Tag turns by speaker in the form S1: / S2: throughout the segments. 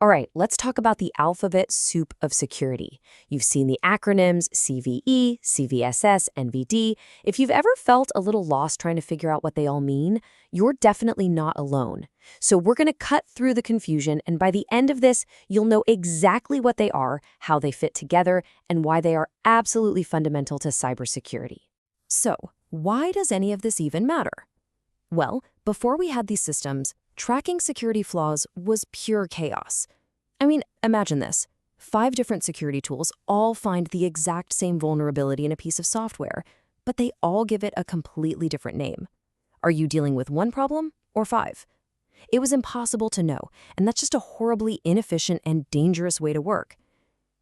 S1: All right, let's talk about the alphabet soup of security. You've seen the acronyms CVE, CVSS, NVD. If you've ever felt a little lost trying to figure out what they all mean, you're definitely not alone. So we're going to cut through the confusion, and by the end of this, you'll know exactly what they are, how they fit together, and why they are absolutely fundamental to cybersecurity. So, why does any of this even matter? Well, before we had these systems, tracking security flaws was pure chaos. I mean, imagine this. 5 different security tools all find the exact same vulnerability in a piece of software, but they all give it a completely different name. Are you dealing with one problem or 5? It was impossible to know, and that's just a horribly inefficient and dangerous way to work.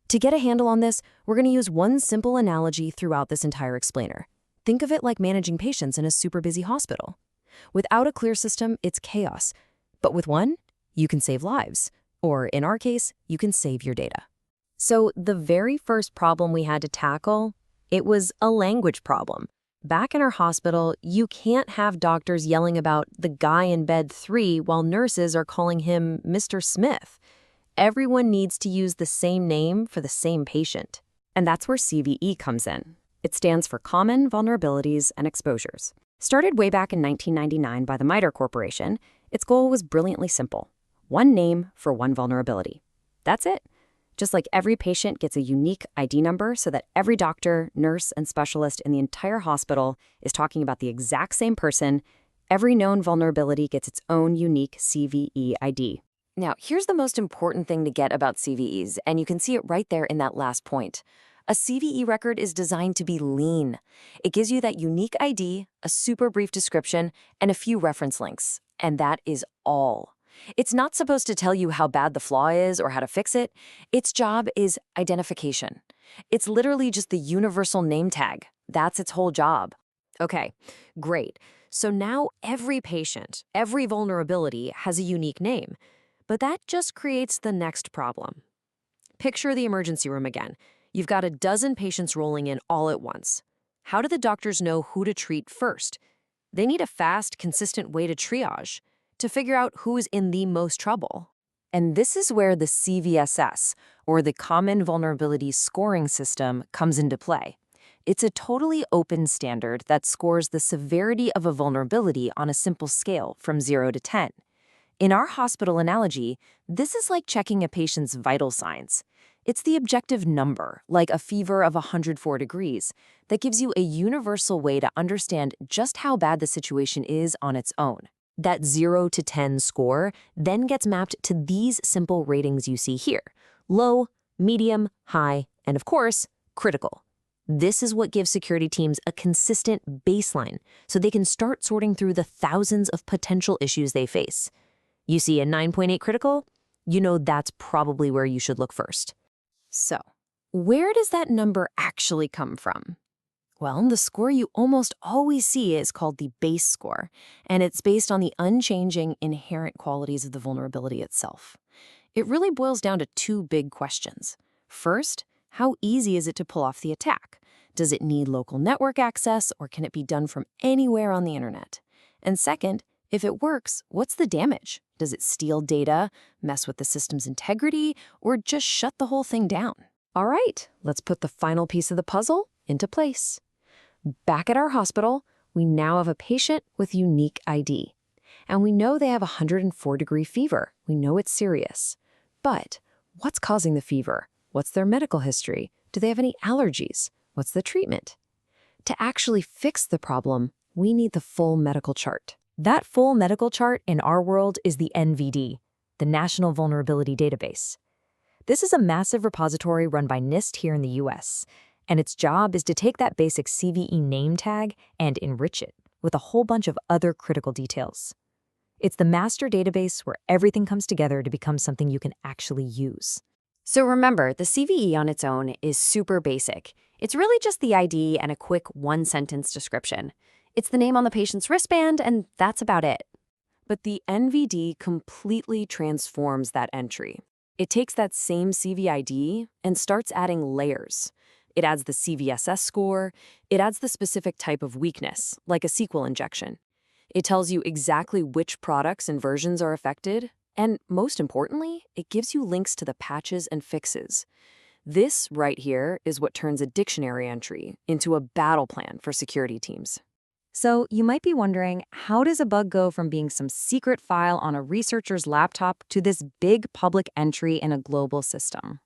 S1: To get a handle on this, we're going to use one simple analogy throughout this entire explainer. Think of it like managing patients in a super busy hospital. Without a clear system, it's chaos. But with one, you can save lives. Or in our case, you can save your data. So the very first problem we had to tackle, it was a language problem. Back in our hospital, you can't have doctors yelling about the guy in bed 3 while nurses are calling him Mr. Smith. Everyone needs to use the same name for the same patient. And that's where CVE comes in. It stands for Common Vulnerabilities and Exposures. Started way back in 1999 by the MITRE Corporation, its goal was brilliantly simple. One name for one vulnerability. That's it. Just like every patient gets a unique ID number so that every doctor, nurse, and specialist in the entire hospital is talking about the exact same person, every known vulnerability gets its own unique CVE ID. Now, here's the most important thing to get about CVEs, and you can see it right there in that last point. A CVE record is designed to be lean. It gives you that unique ID, a super brief description, and a few reference links. And that is all. It's not supposed to tell you how bad the flaw is or how to fix it. Its job is identification. It's literally just the universal name tag. That's its whole job. Okay, great. So now every patient, every vulnerability has a unique name. But that just creates the next problem. Picture the emergency room again. You've got a dozen patients rolling in all at once. How do the doctors know who to treat first? They need a fast, consistent way to triage, to figure out who's in the most trouble. And this is where the CVSS, or the Common Vulnerability Scoring System, comes into play. It's a totally open standard that scores the severity of a vulnerability on a simple scale from 0 to 10. In our hospital analogy, this is like checking a patient's vital signs. It's the objective number, like a fever of 104 degrees, that gives you a universal way to understand just how bad the situation is on its own. That 0 to 10 score then gets mapped to these simple ratings you see here: low, medium, high, and of course, critical. This is what gives security teams a consistent baseline so they can start sorting through the thousands of potential issues they face. You see a 9.8 critical? You know that's probably where you should look first. So, where does that number actually come from? Well, the score you almost always see is called the base score, and it's based on the unchanging inherent qualities of the vulnerability itself. It really boils down to 2 big questions. First, how easy is it to pull off the attack? Does it need local network access, or can it be done from anywhere on the internet? And second, if it works, what's the damage? Does it steal data, mess with the system's integrity, or just shut the whole thing down? All right, let's put the final piece of the puzzle into place. Back at our hospital, we now have a patient with unique ID. And we know they have a 104-degree fever. We know it's serious. But what's causing the fever? What's their medical history? Do they have any allergies? What's the treatment? To actually fix the problem, we need the full medical chart. That full medical chart in our world is the NVD, the National Vulnerability Database. This is a massive repository run by NIST here in the US, and its job is to take that basic CVE name tag and enrich it with a whole bunch of other critical details. It's the master database where everything comes together to become something you can actually use. So remember, the CVE on its own is super basic. It's really just the ID and a quick one-sentence description. It's the name on the patient's wristband, and that's about it. But the NVD completely transforms that entry. It takes that same CVID and starts adding layers. It adds the CVSS score. It adds the specific type of weakness, like a SQL injection. It tells you exactly which products and versions are affected, And most importantly, it gives you links to the patches and fixes. This right here is what turns a dictionary entry into a battle plan for security teams.
S2: So you might be wondering, how does a bug go from being some secret file on a researcher's laptop to this big public entry in a global system?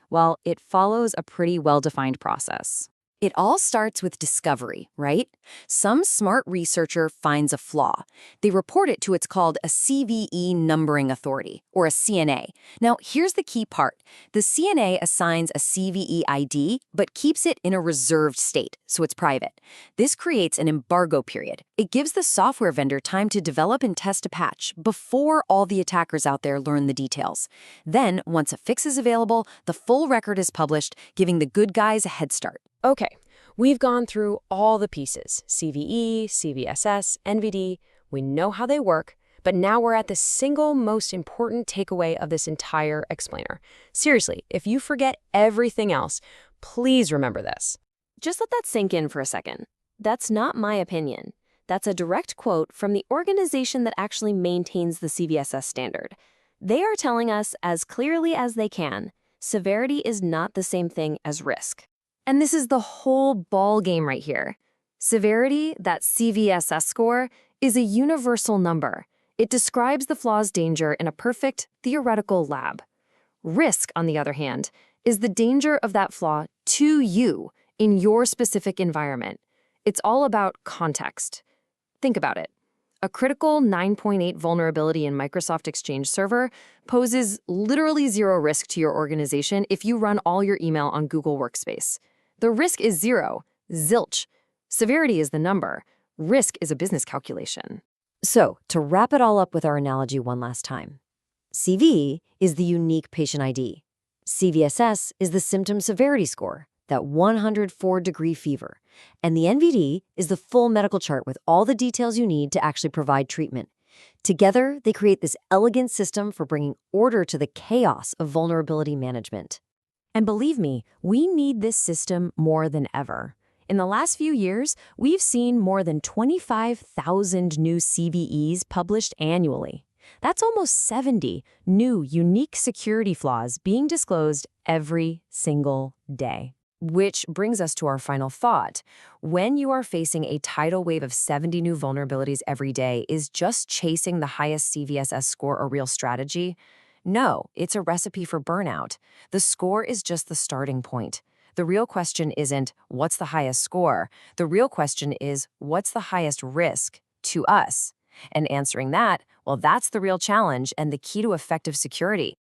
S2: Well, it follows a pretty well-defined process.
S1: It all starts with discovery, right? Some smart researcher finds a flaw. They report it to what's called a CVE numbering authority, or a CNA. Now, here's the key part. The CNA assigns a CVE ID, but keeps it in a reserved state, so it's private. This creates an embargo period. It gives the software vendor time to develop and test a patch before all the attackers out there learn the details. Then, once a fix is available, the full record is published, giving the good guys a head start. Okay, we've gone through all the pieces, CVE, CVSS, NVD. We know how they work, but now we're at the single most important takeaway of this entire explainer. Seriously, if you forget everything else, please remember this. Just let that sink in for a second. That's not my opinion. That's a direct quote from the organization that actually maintains the CVSS standard. They are telling us as clearly as they can, severity is not the same thing as risk. And this is the whole ball game right here. Severity, that CVSS score, is a universal number. It describes the flaw's danger in a perfect, theoretical lab. Risk, on the other hand, is the danger of that flaw to you in your specific environment. It's all about context. Think about it. A critical 9.8 vulnerability in Microsoft Exchange Server poses literally zero risk to your organization if you run all your email on Google Workspace. The risk is zero, zilch. Severity is the number. Risk is a business calculation. So, to wrap it all up with our analogy one last time, CVE is the unique patient ID. CVSS is the symptom severity score, that 104-degree fever. And the NVD is the full medical chart with all the details you need to actually provide treatment. Together, they create this elegant system for bringing order to the chaos of vulnerability management. And believe me, we need this system more than ever. In the last few years, we've seen more than 25,000 new CVEs published annually. That's almost 70 new, unique security flaws being disclosed every single day. Which brings us to our final thought. When you are facing a tidal wave of 70 new vulnerabilities every day, is just chasing the highest CVSS score a real strategy? No, it's a recipe for burnout. The score is just the starting point. The real question isn't, what's the highest score? The real question is, what's the highest risk to us? And answering that, well, that's the real challenge and the key to effective security.